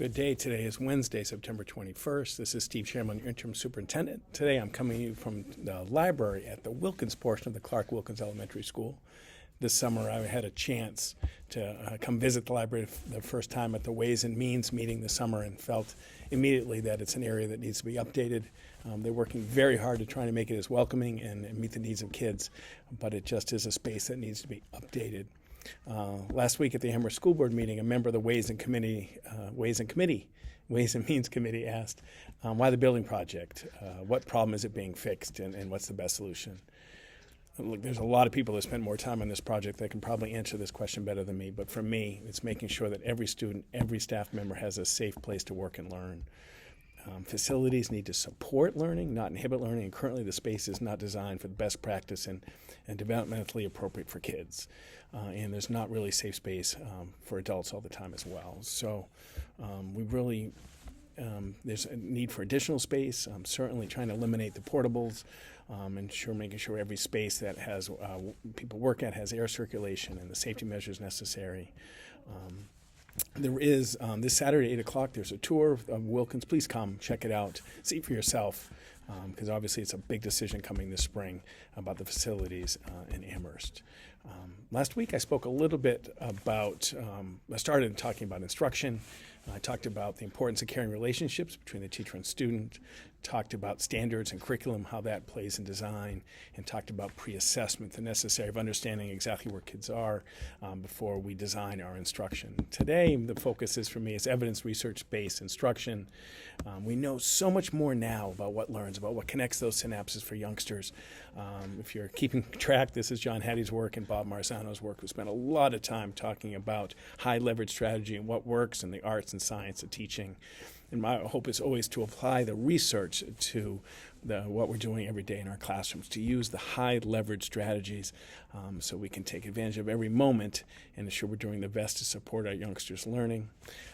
Good day. Today is Wednesday, September 21st. This is Steve Sherman, your interim superintendent. Today I'm coming to you from the library at the Wilkins portion of the Clark Wilkins Elementary School. This summer I had a chance to come visit the library the first time at the Ways and Means meeting this summer and felt immediately that it's an area that needs to be updated. They're working very hard to try to make it as welcoming and meet the needs of kids, but it just is a space that needs to be updated. Last week at the Amherst School Board meeting, a member of the Ways and Means Committee asked why the building project, what problem is it being fixed, and what's the best solution? Look, there's a lot of people that spend more time on this project that can probably answer this question better than me, but for me, it's making sure that every student, every staff member has a safe place to work and learn. Facilities need to support learning, not inhibit learning, and currently the space is not designed for the best practice and developmentally appropriate for kids. And there's not really safe space for adults all the time as well. So there's a need for additional space. Certainly trying to eliminate the portables, making sure every space that has people work at has air circulation and the safety measures necessary. There is, this Saturday, 8 o'clock, there's a tour of Wilkins. Please come, check it out, see for yourself, because obviously it's a big decision coming this spring about the facilities in Amherst. Last week I spoke a little bit about, I started talking about instruction. I talked about the importance of caring relationships between the teacher and student, talked about standards and curriculum, how that plays in design, and talked about pre-assessment, the necessary of understanding exactly where kids are before we design our instruction. Today, the focus is for me is evidence research-based instruction. We know so much more now about what learns, about what connects those synapses for youngsters. If you're keeping track, this is John Hattie's work and Bob Marzano's work. We spent a lot of time talking about high leverage strategy and what works in the arts and science of teaching. And my hope is always to apply the research to what we're doing every day in our classrooms, to use the high leverage strategies so we can take advantage of every moment and ensure we're doing the best to support our youngsters' learning.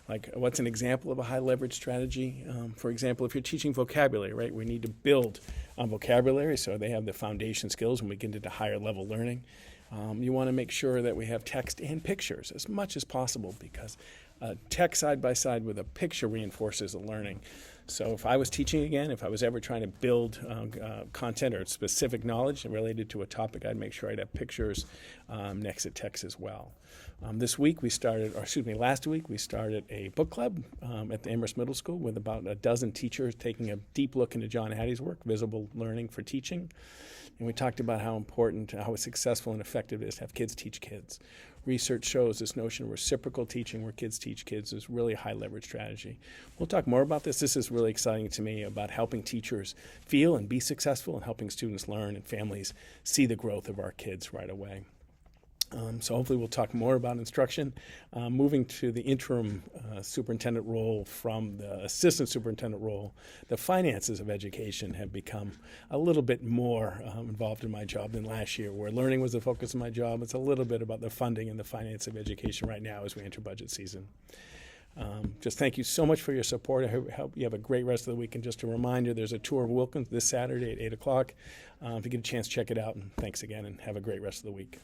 Like, what's an example of a high leverage strategy? For example, if you're teaching vocabulary, right, we need to build on vocabulary so they have the foundation skills when we get into higher level learning. You want to make sure that we have text and pictures as much as possible, because text side by side with a picture reinforces the learning. So if I was teaching again, if I was ever trying to build content or specific knowledge related to a topic, I'd make sure I'd have pictures next to text as well. Last week we started a book club at the Amherst Middle School with about a dozen teachers taking a deep look into John Hattie's work, Visible Learning for Teaching. And we talked about how important, how successful and effective it is to have kids teach kids. Research shows this notion of reciprocal teaching, where kids teach kids, is really a high leverage strategy. We'll talk more about this. This is really exciting to me, about helping teachers feel and be successful and helping students learn and families see the growth of our kids right away. So hopefully we'll talk more about instruction. Moving to the interim superintendent role from the assistant superintendent role, the finances of education have become a little bit more involved in my job than last year, where learning was the focus of my job. It's a little bit about the funding and the finance of education right now as we enter budget season. Just thank you so much for your support. I hope you have a great rest of the week. And just a reminder, there's a tour of Wilkins this Saturday at 8 o'clock. If you get a chance, check it out. And thanks again, and have a great rest of the week.